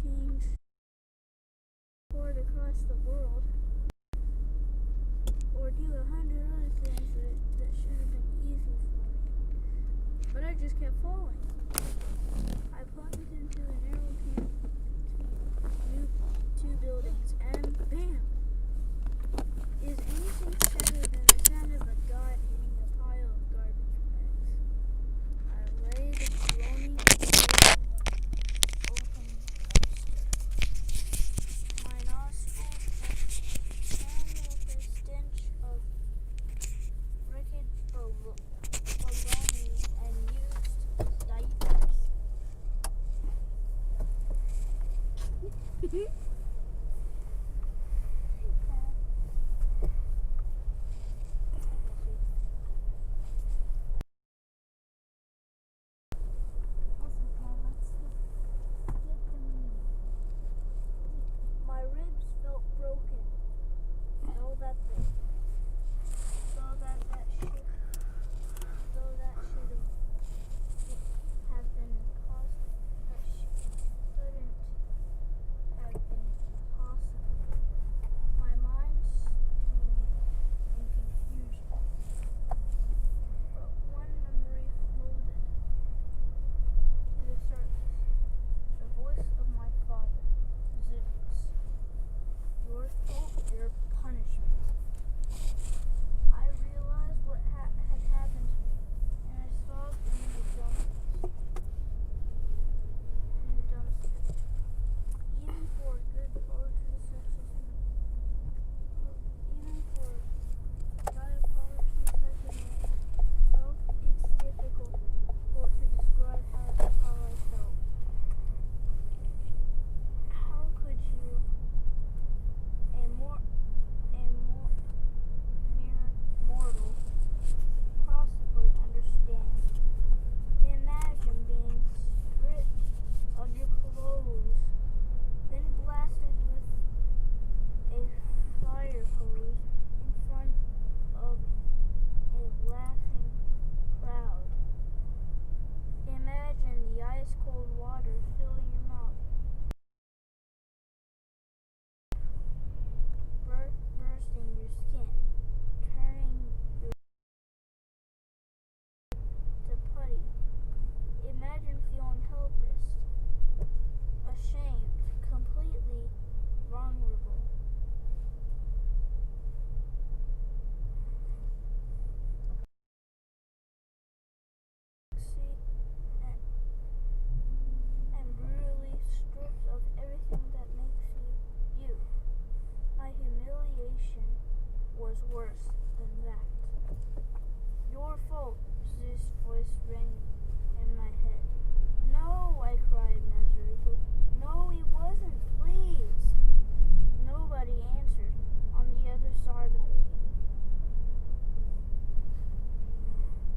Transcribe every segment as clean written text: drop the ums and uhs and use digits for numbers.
change board across the world, or do 100 other things that should have been easy for me. But I just kept falling. I plunged into a narrow camp between two buildings, and bam! Is anything sadder than the sound of a god hitting a pile of garbage bags? I lay the groaning open dumpster. My nostrils fanned with a stench of wreckage, bologna, and used diapers. My ribs felt broken. Though that should have been couldn't have been possible. My mind stewed in confusion. But one memory floated to the surface. The voice of my father, Zeus. Your fault, your punishment. I realized what had happened to me, and I sobbed in the dumpster. Even for good poetry such as myself, it's difficult to describe how I felt. How could you, a mere mortal, possibly understand? Imagine being stripped of your clothes, then blasted with a fire hose in front of a laughing crowd. Imagine the ice-cold water filling your mouth, bursting your skin, turning your to putty. Imagine feeling helpless, ashamed, completely vulnerable. And brutally stripped of everything that makes you. My humiliation was worse than that. Your fault, Zeus' voice rang in my head. No, I cried miserably. No, he wasn't, please. Nobody answered on the other side of me.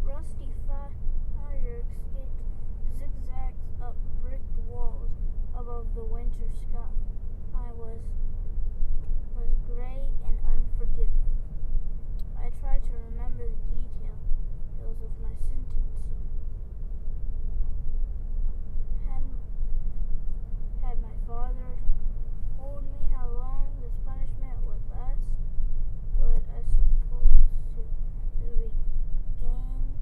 Rusty fire escaped zigzags up brick walls above the winter sky. I was gray and unforgiving. I tried to remember the details of my sentencing. Had my father told me how long this punishment would last? Would I supposed to regain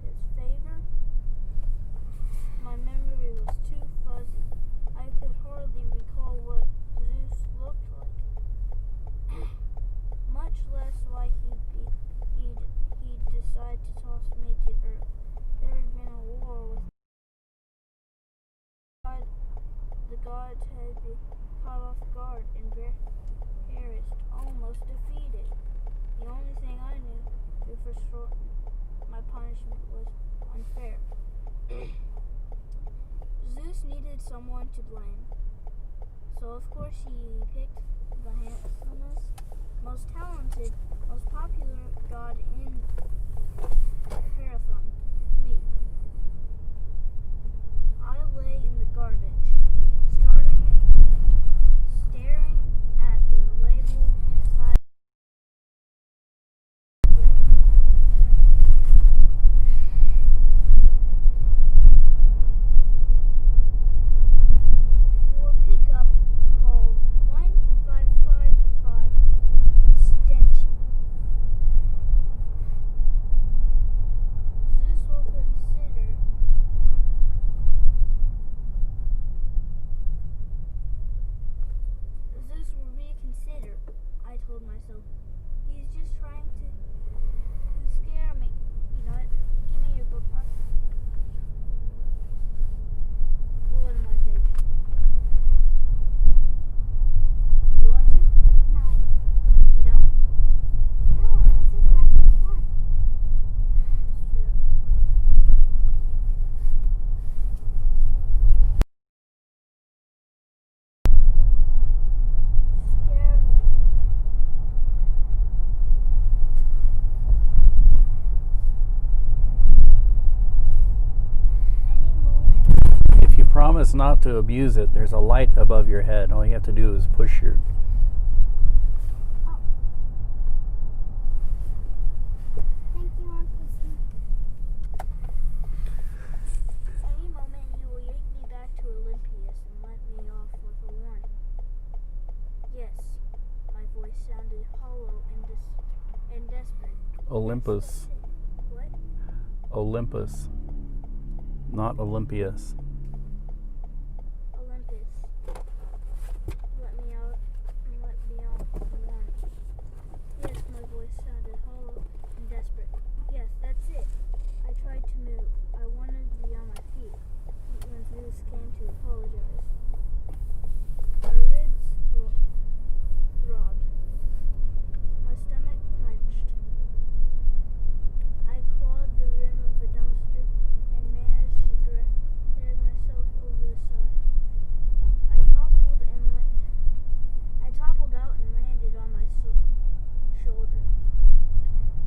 his favor? My memory was too fuzzy. I could hardly recall what Zeus looked like, much less why he'd decide to toss me to earth. There had been a war with God. The gods had been caught off guard and embarrassed, almost defeated. The only thing I knew to foreshorten my punishment was unfair. Zeus needed someone to blame. So of course he picked the handsomest, most talented, most popular god in Marathon, me. I lay in the garbage, staring at the label inside. For pickup. promise not to abuse it. There's a light above your head. All you have to do is push your... Oh. Thank you, Uncle Steve. Any moment you will yank me back to Olympias and let me off with a warning. Yes, my voice sounded hollow and desperate. Olympus. What? Olympus. Not Olympias. Olympus. Let me out and let me off with a warning. Yes, my voice sounded hollow and desperate. Yes, that's it. I tried to move. I wanted to be on my feet when Zeus came to apologize. My ribs throbbed. My stomach clenched. I clawed the rim of the dumpster and managed to drag myself over the side. I toppled out and landed on my shoulder,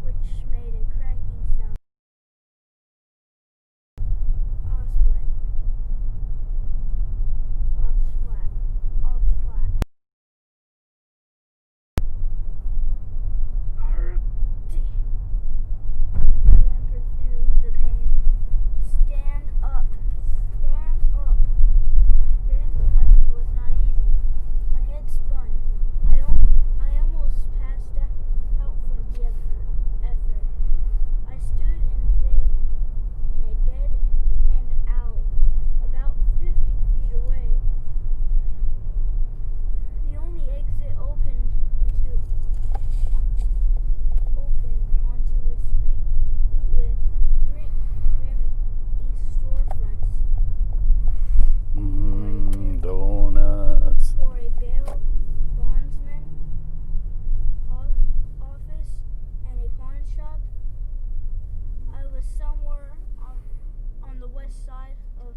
which made a cracking sound. Off flat. I whimpered through the pain. Stand up. Stand up. Getting to my feet was not easy. My head spun. I almost passed out from the effort. I stood in a dead-end alley, about 50 feet away. The only exit opened onto a street with grimy storefronts. Donuts. For a bail bondsman office and a pawn shop. I was somewhere on the west side of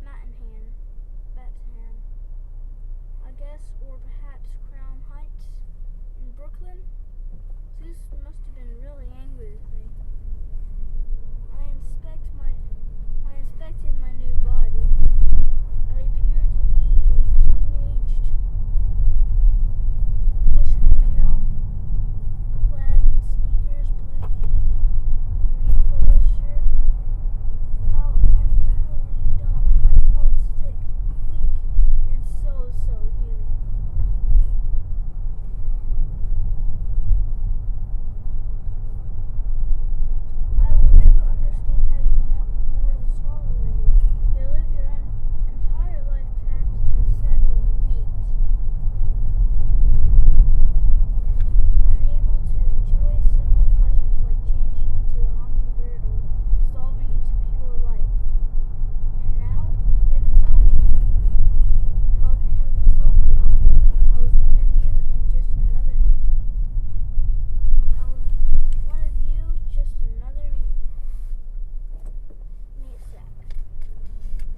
Manhattan, I guess, or perhaps Crown Heights in Brooklyn. Zeus must have been really angry with me. I inspected my new body. I appeared to be a teenaged pushing male, clad in sneakers, blue jeans, green polo shirt. How unutterly dumb. I felt sick, weak, and so human. I will never understand how you mortals tolerate it. You live your entire life trapped in a sack of meat, unable to enjoy simple pleasures like changing into a hummingbird or dissolving into pure light. And now, heaven help me, I was one of you and just another. I was one of you, just another meat sack.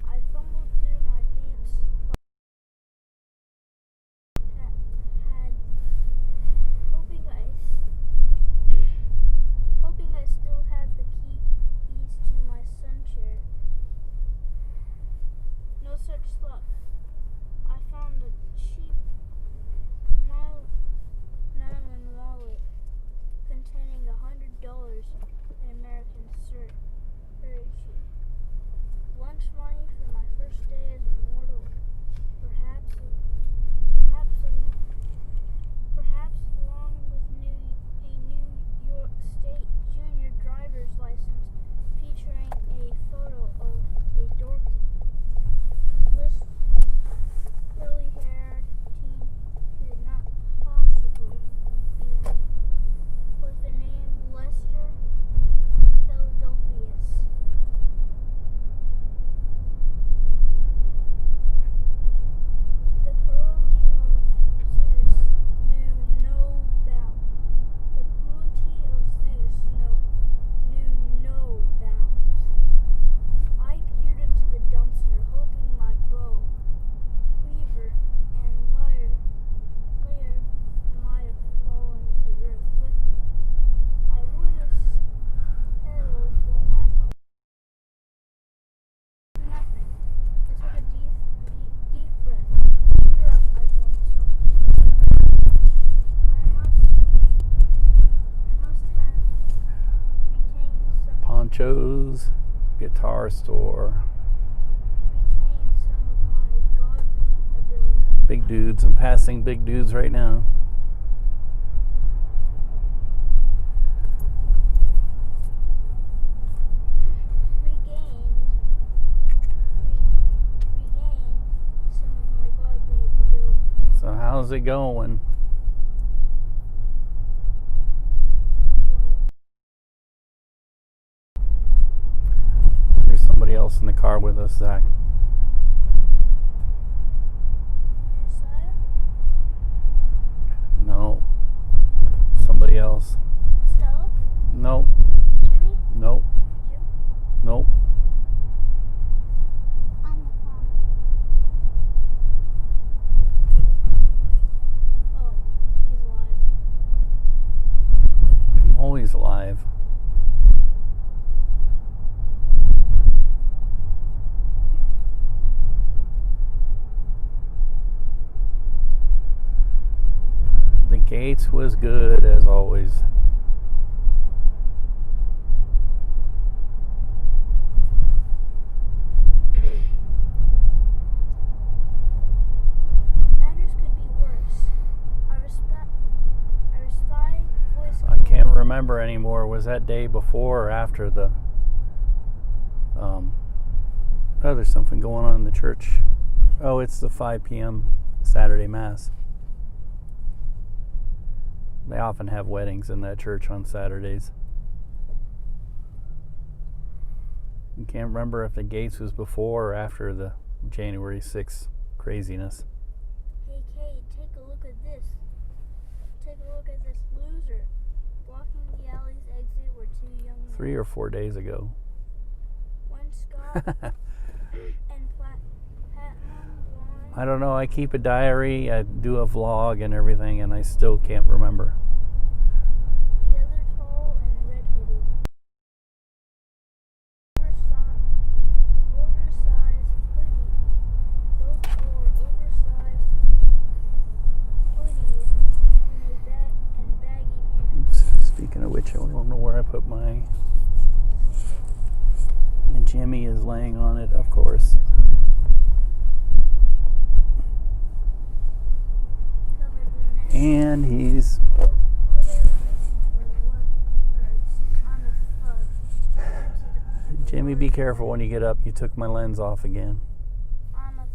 I fumbled through my pants, hoping I still had the keys to my sun chair. No such luck. I found a cheap nylon wallet containing $100 in American currency. Lunch money for my first day as a mortal. Perhaps along with a New York State junior driver's license featuring a photo of a dorky, curly-haired teen who could not possibly be me, with the name Lester Philadelphius. Pancho's Guitar Store. Retain some of my godly ability. Big dudes. I'm passing big dudes right now. Regain some of my godly ability. So how's it going? What? There's somebody else in the car with us, Zach. Messiah? No. Somebody else. Stella? Nope. Jimmy? Nope. You? Nope. On the phone. Oh, he's alive. I'm always alive. The Gates was good as always. Matters could be worse. Our spy voice. I can't remember anymore. Was that day before or after the oh, there's something going on in the church. Oh, it's the 5 p.m. Saturday Mass. They often have weddings in that church on Saturdays. I can't remember if the Gates was before or after the January 6th craziness. Hey, Cade, take a look at this. Take a look at this loser. Blocking the alley's exit were two young men. 3 or 4 days ago. One Scott and platinum blonde. I don't know. I keep a diary. I do a vlog and everything, and I still can't remember. The other tall and red-headed. Oversized hoodie. Both wore oversized hoodies and baggy pants. Speaking of which, I don't know where I put my. And Jimmy is laying on it, of course. Covered in net. And he's. All they were missing were the words on the thug. Jimmy, be careful when you get up. You took my lens off again. I'm a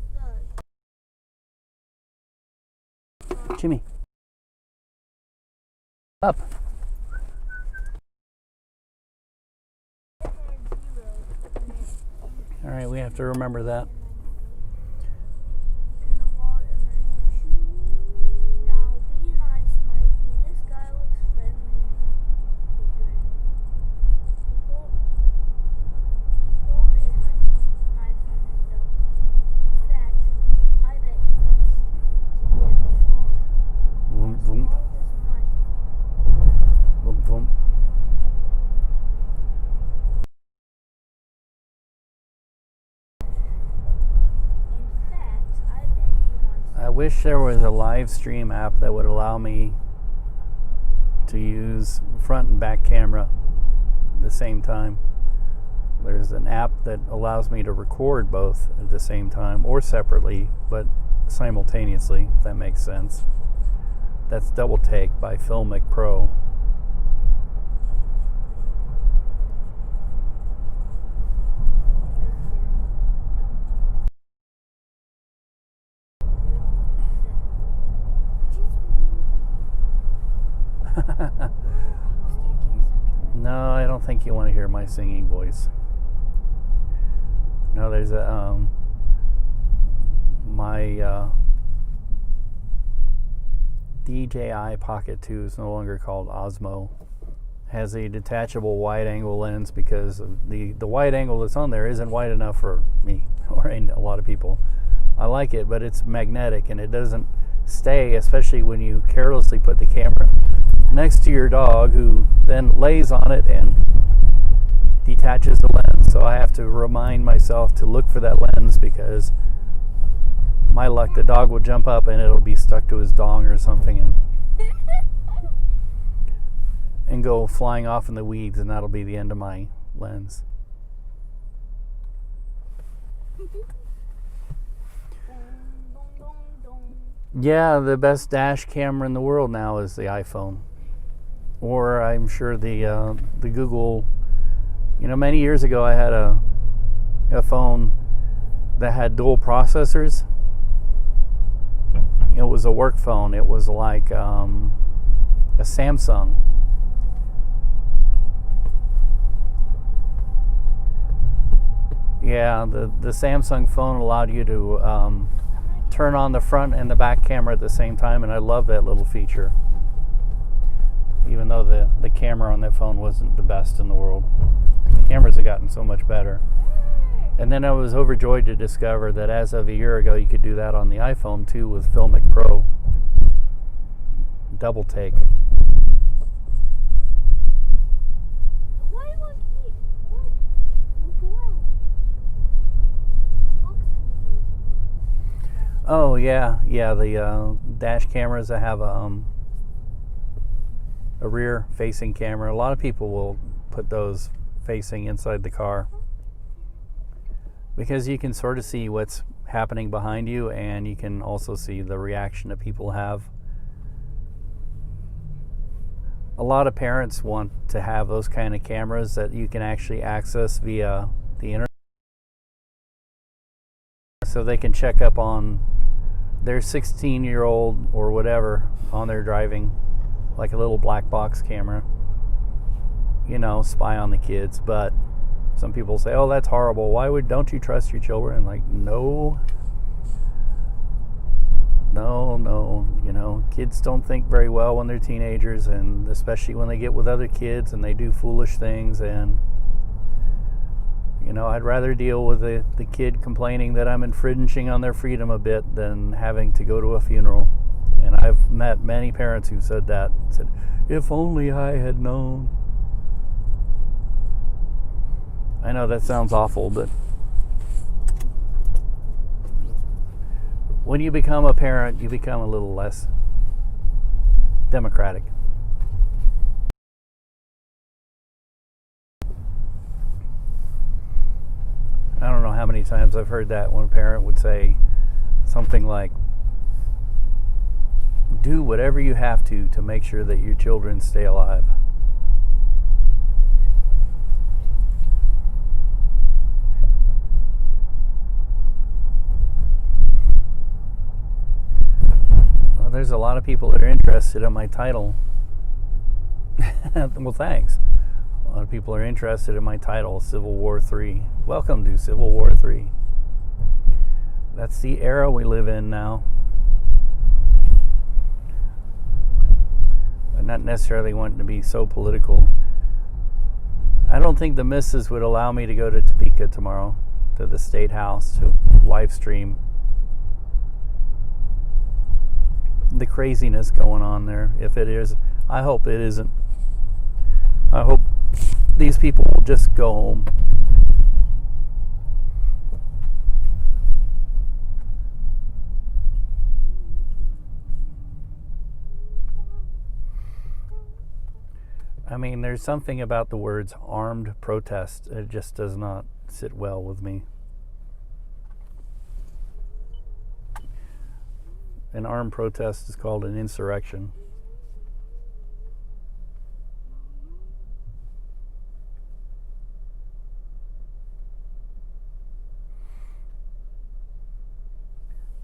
thug. Jimmy. Up. It had zero in it. All right, we have to remember that. In the wallet in my hand. Now, be nice, Mikey. This guy looks friendly enough. He grinned. He pulled a hunting knife from his belt. In fact, I bet he wants to give Vroom, vroom, all of his money. vroom, vroom. In fact, I bet he wants I wish there was a live stream app that would allow me to use front and back camera at the same time. There's an app that allows me to record both at the same time or separately, but simultaneously, if that makes sense. That's Double Take by Filmic Pro. No, I don't think you want to hear my singing voice. No, there's a my DJI Pocket 2 is no longer called Osmo. Has a detachable wide-angle lens because the wide angle that's on there isn't wide enough for me or a lot of people. I like it, but it's magnetic and it doesn't stay, especially when you carelessly put the camera next to your dog, who then lays on it and detaches the lens. So I have to remind myself to look for that lens, because my luck, the dog will jump up and it'll be stuck to his dong or something and go flying off in the weeds, and that'll be the end of my lens. Yeah, the best dash camera in the world now is the iPhone, or I'm sure the Google. Many years ago I had a phone that had dual processors. It was a work phone. It was like a Samsung. Yeah, the Samsung phone allowed you to turn on the front and the back camera at the same time, and I love that little feature. Even though the camera on that phone wasn't the best in the world. The cameras have gotten so much better. And then I was overjoyed to discover that as of a year ago, you could do that on the iPhone too with Filmic Pro. Double take. Oh yeah, the dash cameras that have a rear-facing camera. A lot of people will put those facing inside the car because you can sort of see what's happening behind you, and you can also see the reaction that people have. A lot of parents want to have those kind of cameras that you can actually access via the internet, so they can check up on their 16-year-old or whatever on their driving, like a little black box camera, spy on the kids. But some people say, oh, that's horrible, don't you trust your children? Like, no, kids don't think very well when they're teenagers, and especially when they get with other kids and they do foolish things. And I'd rather deal with the kid complaining that I'm infringing on their freedom a bit than having to go to a funeral. And I've met many parents who said, if only I had known. I know that sounds awful, but when you become a parent, you become a little less democratic. I don't know how many times I've heard that one parent would say something like, do whatever you have to make sure that your children stay alive. Well, there's a lot of people that are interested in my title. Well, thanks. A lot of people are interested in my title, Civil War III. Welcome to Civil War III. That's the era we live in now. I'm not necessarily wanting to be so political. I don't think the missus would allow me to go to Topeka tomorrow, to the State House, to live stream the craziness going on there. If it is, I hope it isn't. I hope these people will just go home. I mean, there's something about the words armed protest. It just does not sit well with me. An armed protest is called an insurrection.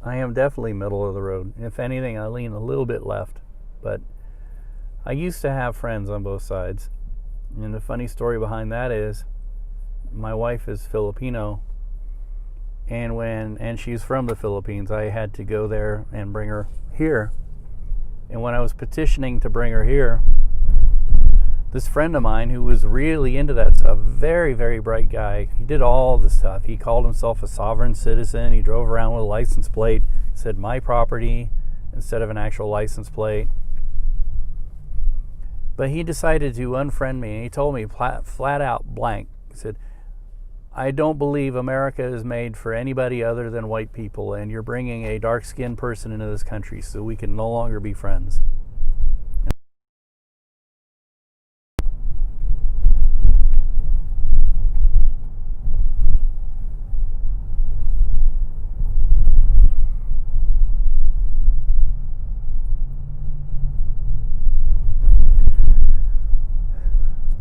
I am definitely middle of the road. If anything, I lean a little bit left, but I used to have friends on both sides. And the funny story behind that is my wife is Filipino, and she's from the Philippines. I had to go there and bring her here. And when I was petitioning to bring her here, this friend of mine who was really into that stuff, very, very bright guy, he did all the stuff. He called himself a sovereign citizen. He drove around with a license plate, said my property instead of an actual license plate. But he decided to unfriend me, and he told me flat out blank. He said, I don't believe America is made for anybody other than white people, and you're bringing a dark-skinned person into this country, so we can no longer be friends.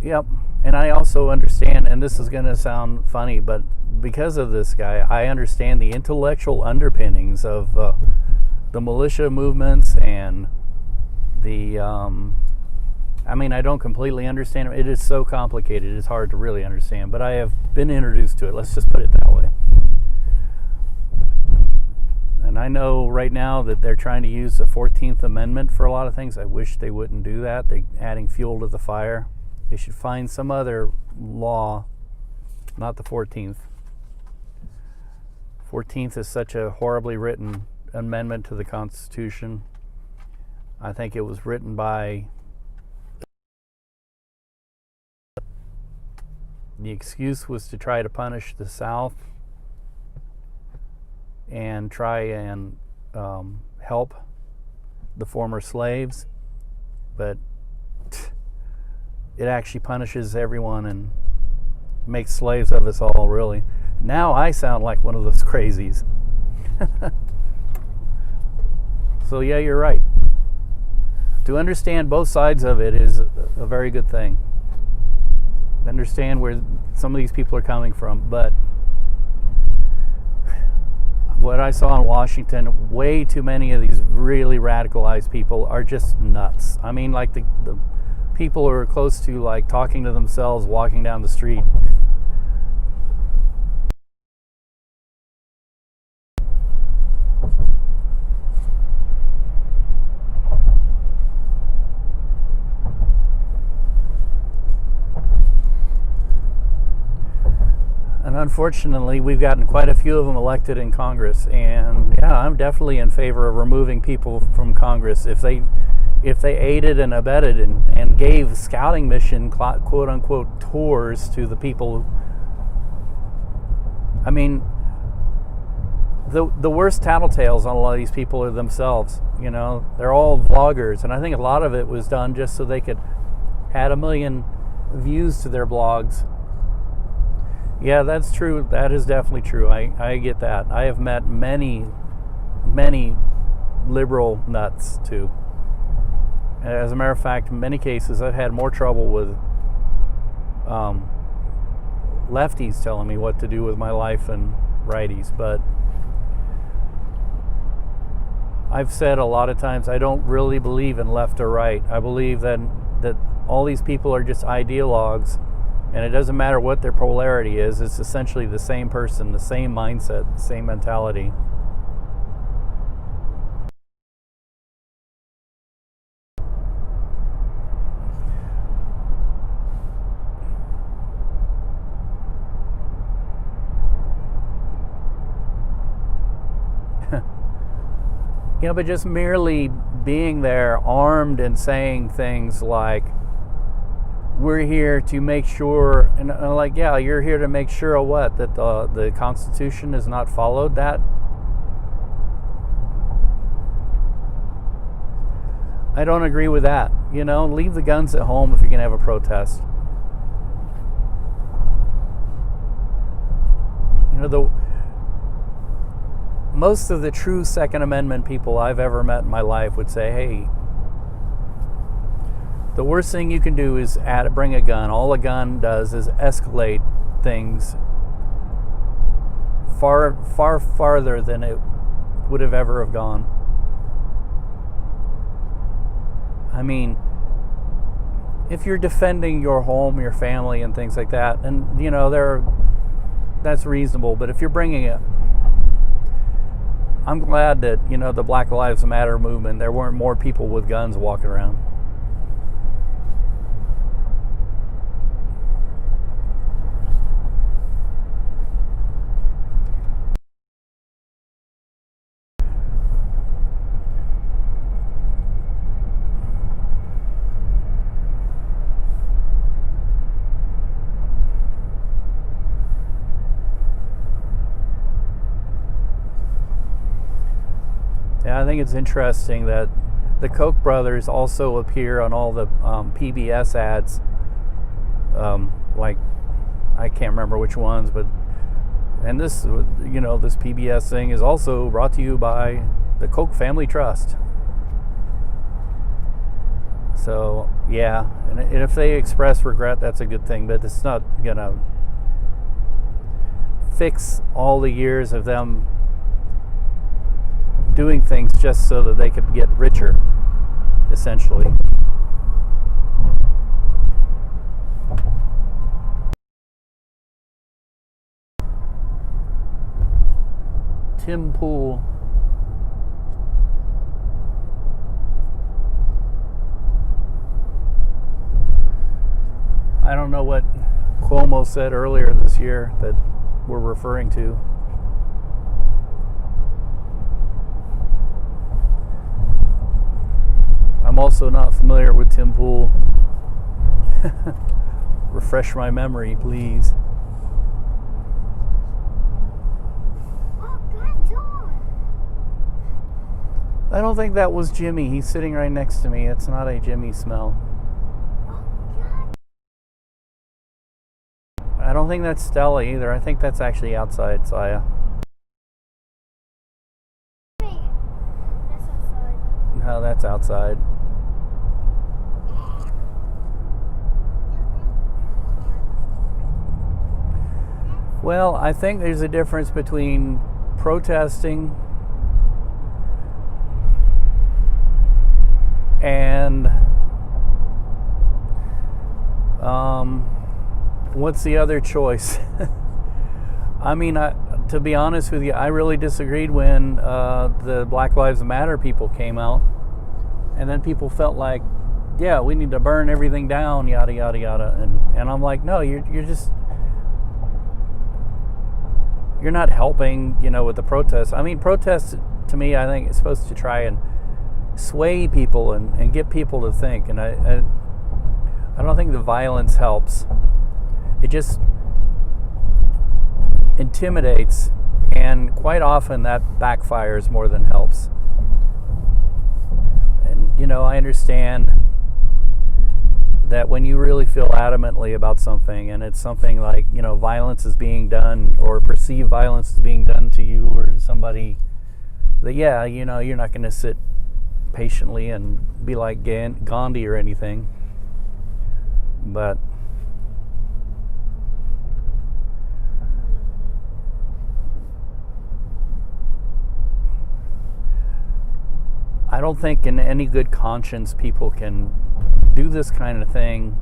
Yep. And I also understand, and this is going to sound funny, but because of this guy, I understand the intellectual underpinnings of the militia movements and the. I mean, I don't completely understand it. It is so complicated; it's hard to really understand. But I have been introduced to it. Let's just put it that way. And I know right now that they're trying to use the 14th Amendment for a lot of things. I wish they wouldn't do that. They're adding fuel to the fire. They should find some other law, not the 14th. 14th is such a horribly written amendment to the Constitution. I think it was written by... The excuse was to try to punish the South and try and help the former slaves, but it actually punishes everyone and makes slaves of us all, really. Now I sound like one of those crazies. So yeah, you're right. To understand both sides of it is a very good thing. Understand where some of these people are coming from, but what I saw in Washington, way too many of these really radicalized people are just nuts. I mean, like the people who are close to like talking to themselves walking down the street. And unfortunately, we've gotten quite a few of them elected in Congress. And yeah, I'm definitely in favor of removing people from Congress if they aided and abetted and gave scouting mission, quote unquote, tours to the people. I mean, the worst tattletales on a lot of these people are themselves. You know, they're all vloggers, and I think a lot of it was done just so they could add 1 million views to their blogs. Yeah, that's true. That is definitely true. I get that. I have met many liberal nuts too. As a matter of fact, in many cases, I've had more trouble with lefties telling me what to do with my life than righties. But I've said a lot of times I don't really believe in left or right. I believe that all these people are just ideologues, and it doesn't matter what their polarity is. It's essentially the same person, the same mindset, the same mentality. You know, but just merely being there armed and saying things like, we're here to make sure, and like, yeah, you're here to make sure of what? That the Constitution is not followed? That, I don't agree with that. You know, leave the guns at home if you're going to have a protest. You know, most of the true Second Amendment people I've ever met in my life would say, hey, the worst thing you can do is bring a gun. All a gun does is escalate things far farther than it would have ever have gone. I mean, if you're defending your home, your family, and things like that, and you know, that's reasonable. But if you're bringing it, I'm glad that, you know, the Black Lives Matter movement, there weren't more people with guns walking around. Yeah, I think it's interesting that the Koch brothers also appear on all the PBS ads. Like, I can't remember which ones, but, and this, you know, this PBS thing is also brought to you by the Koch Family Trust. So yeah, and if they express regret, that's a good thing, but it's not gonna fix all the years of them doing things just so that they could get richer, essentially. Tim Pool. I don't know what Cuomo said earlier this year that we're referring to. I'm also not familiar with Tim Pool. Refresh my memory, please. Oh, God's on. I don't think that was Jimmy. He's sitting right next to me. It's not a Jimmy smell. I don't think that's Stella either. I think that's actually outside, Saya. That's outside. No, that's outside. Well, I think there's a difference between protesting and what's the other choice? I mean, to be honest with you, I really disagreed when the Black Lives Matter people came out, and then people felt like, yeah, we need to burn everything down, yada yada yada, and I'm like, no, you're not helping, with the protests. I mean, protests to me, I think, is supposed to try and sway people and get people to think, and I don't think the violence helps. It just intimidates, and quite often that backfires more than helps. And I understand that when you really feel adamantly about something, and it's something like violence is being done, or perceived violence is being done to you or to somebody, that you're not going to sit patiently and be like Gandhi or anything, but I don't think in any good conscience people can do this kind of thing.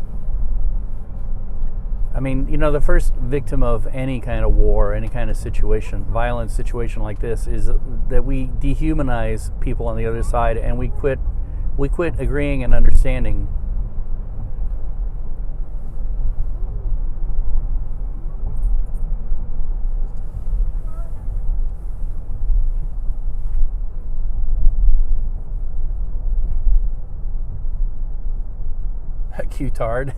I mean, the first victim of any kind of war, any kind of situation, violent situation like this, is that we dehumanize people on the other side, and we quit agreeing and understanding. Q-tard.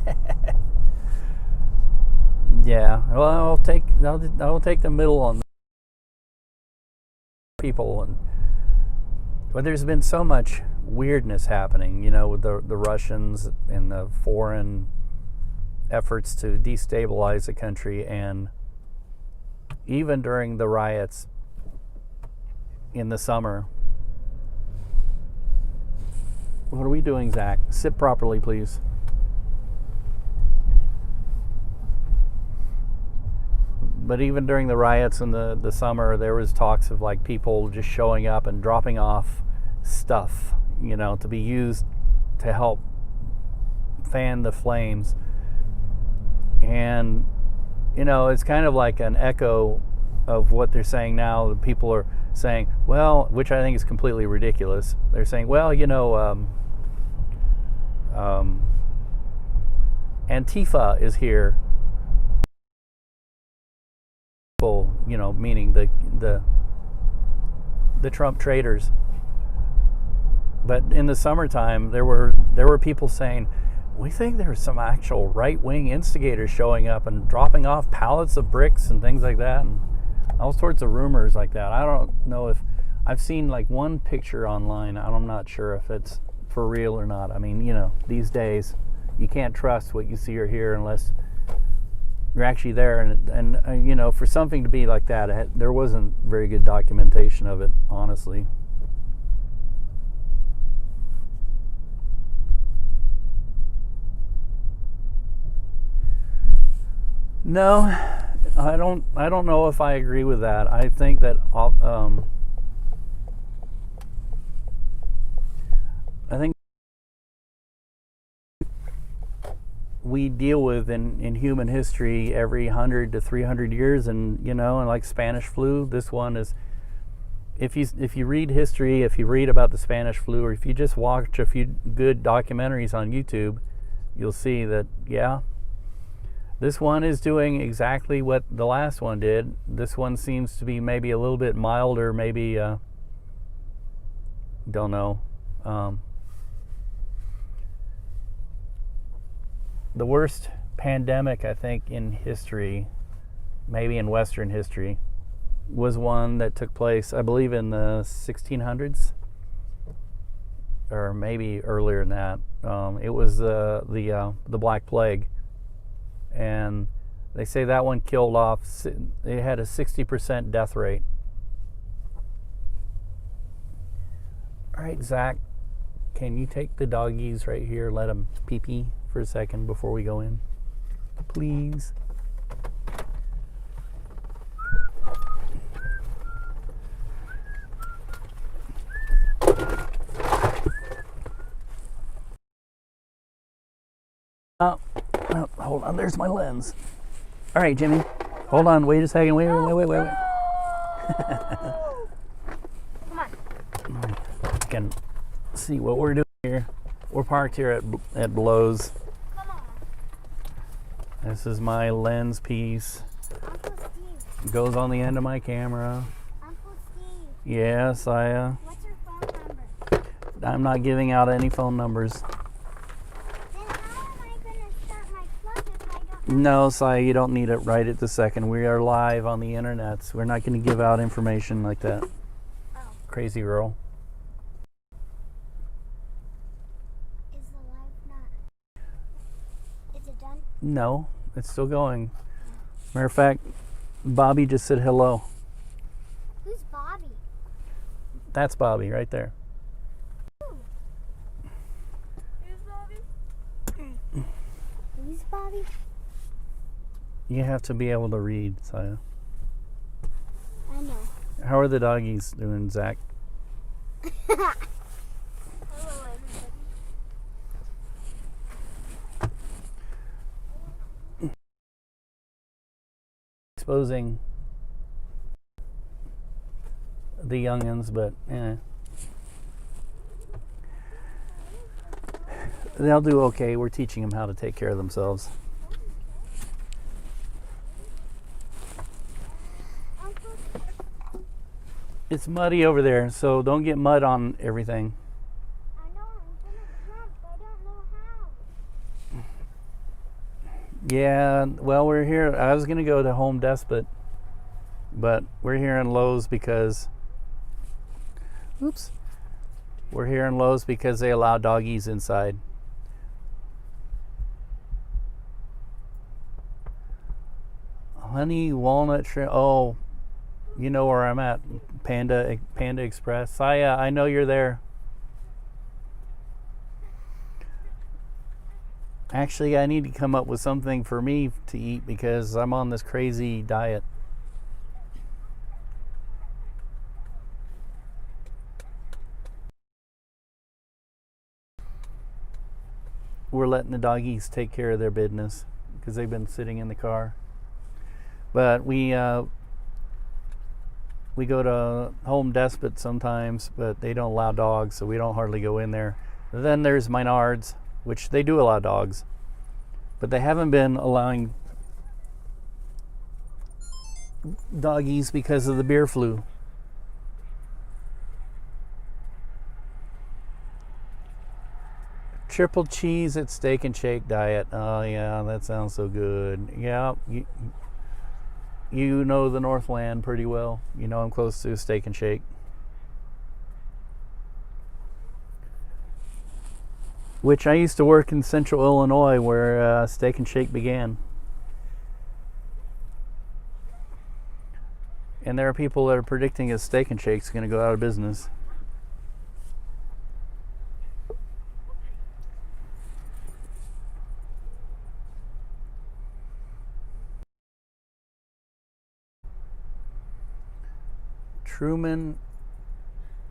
Yeah, well, I'll take the middle on people, but there's been so much weirdness happening, with the Russians and the foreign efforts to destabilize the country, and even during the riots in the summer. What are we doing, Zach? Sit properly, please. But even during the riots in the summer, there was talks of like people just showing up and dropping off stuff, to be used to help fan the flames. And, it's kind of like an echo of what they're saying now. The people are saying, well, which I think is completely ridiculous. They're saying, well, Antifa is here. Meaning the Trump traitors. But in the summertime, there were people saying, we think there's some actual right-wing instigators showing up and dropping off pallets of bricks and things like that, and all sorts of rumors like that. I don't know if I've seen like one picture online. I'm not sure if it's for real or not. I mean, these days you can't trust what you see or hear unless you're actually there, and for something to be like that, there wasn't very good documentation of it, honestly. No, I don't. I don't know if I agree with that. I think that I think we deal with in human history every 100 to 300 years, and and like Spanish flu, this one is. If you read history, if you read about the Spanish flu, or if you just watch a few good documentaries on YouTube, you'll see that this one is doing exactly what the last one did. This one seems to be maybe a little bit milder, maybe don't know. The worst pandemic, I think, in history, maybe in Western history, was one that took place, I believe, in the 1600s, or maybe earlier than that. It was the Black Plague, and they say that one killed off. It had a 60% death rate. All right, Zach, can you take the doggies right here? Let them pee pee for a second before we go in, please. Oh, hold on. There's my lens. All right, Jimmy. Hold on. Wait a second. Wait. Come on. I can see what we're doing here. We're parked here at Blows. Come on. This is my lens piece. Uncle Steve. Goes on the end of my camera. Uncle Steve. Yes, What's your phone number? I'm not giving out any phone numbers. Then how am I going to start my club if I don't No, Saya, you don't need it right at the second. We are live on the internet. So we're not going to give out information like that. Oh. Crazy girl. Is the live not? Is it done? No, it's still going. Matter of fact, Bobby just said hello. Who's Bobby? That's Bobby right there. Who's Bobby? Who's Bobby? You have to be able to read, Saya. I know. How are the doggies doing, Zach? Hello, everybody. Exposing the youngins, but they'll do okay. We're teaching them how to take care of themselves. It's muddy over there, so don't get mud on everything. I know I'm gonna jump. I don't know how. Yeah, well, we're here. I was gonna go to Home Depot, but we're here in Lowe's because. Oops. We're here in Lowe's because they allow doggies inside. Honey walnut shrimp. Oh, you know where I'm at. Panda Express. Saya, I know you're there. Actually, I need to come up with something for me to eat because I'm on this crazy diet. We're letting the doggies take care of their business because they've been sitting in the car. But we go to Home Depot sometimes, but they don't allow dogs, so we don't hardly go in there. Then there's Menards, which they do allow dogs, but they haven't been allowing doggies because of the beer flu. Triple cheese at Steak and Shake diet. Oh yeah, that sounds so good. Yeah, you know the Northland pretty well. You know I'm close to Steak and Shake, which I used to work in Central Illinois where Steak and Shake began. And there are people that are predicting that Steak and Shake's going to go out of business. Truman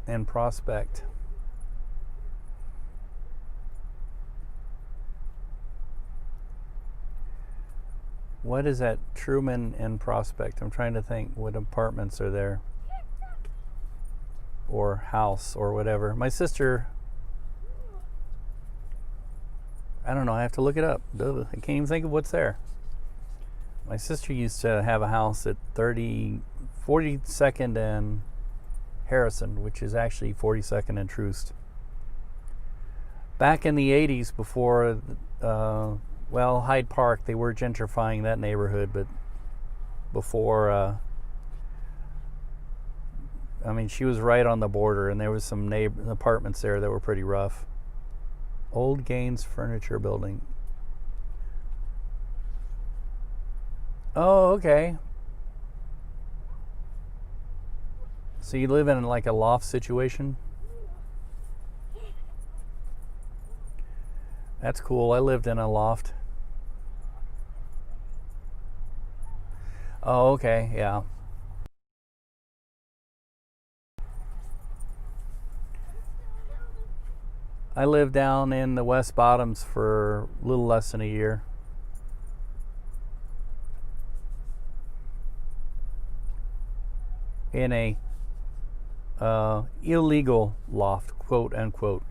and Prospect. What is that? Truman and Prospect. I'm trying to think what apartments are there. Or house or whatever. My sister, I don't know, I have to look it up. I can't even think of what's there. My sister used to have a house at 42nd and Harrison, which is actually 42nd and Troost. Back in the 80s, before, Hyde Park, they were gentrifying that neighborhood, but before, she was right on the border, and there was some apartments there that were pretty rough. Old Gaines Furniture Building. Oh, okay. So you live in like a loft situation? That's cool. I lived in a loft. Oh, okay, yeah. I lived down in the West Bottoms for a little less than a year. In a illegal loft, quote unquote.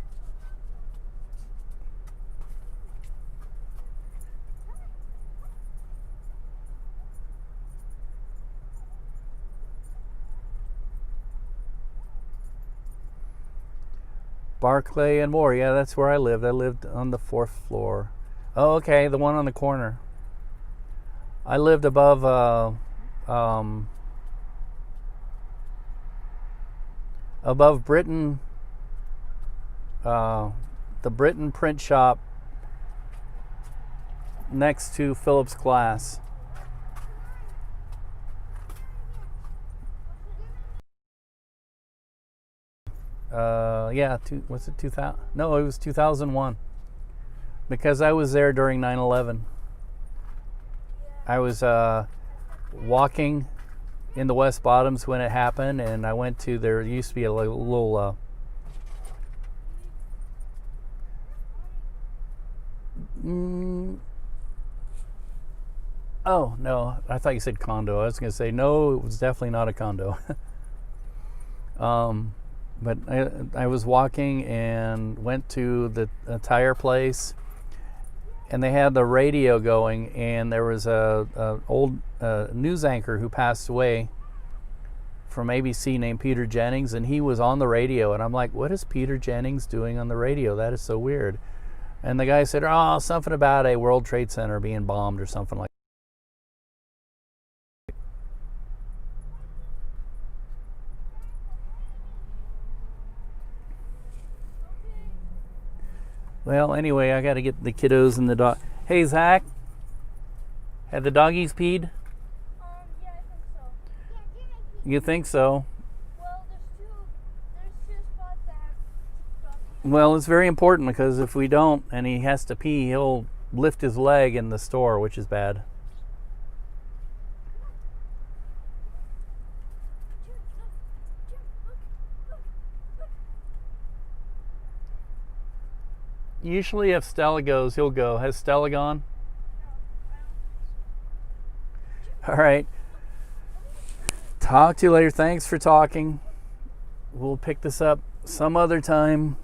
Barclay and Moore, yeah, that's where I lived. I lived on the 4th floor. Oh, okay, the one on the corner. I lived above Britain, the Britain print shop next to Phillips Glass. Was it 2000? No, it was 2001. Because I was there during 9/11. I was walking in the West Bottoms when it happened, and I went to, there used to be a little oh, no, I thought you said condo. I was going to say, no, it was definitely not a condo. But I was walking and went to the tire place, and they had the radio going, and there was a old news anchor who passed away from ABC named Peter Jennings, and he was on the radio, and I'm like, what is Peter Jennings doing on the radio? That is so weird. And the guy said, oh, something about a World Trade Center being bombed or something like that. Well, anyway, I got to get the kiddos and the dog. Hey, Zach, have the doggies peed? Yeah, I think so. You think so? Well, there's two spots that have doggies. Well, it's very important, because if we don't and he has to pee, he'll lift his leg in the store, which is bad. Usually if Stella goes, he'll go. Has Stella gone? All right. Talk to you later. Thanks for talking. We'll pick this up some other time.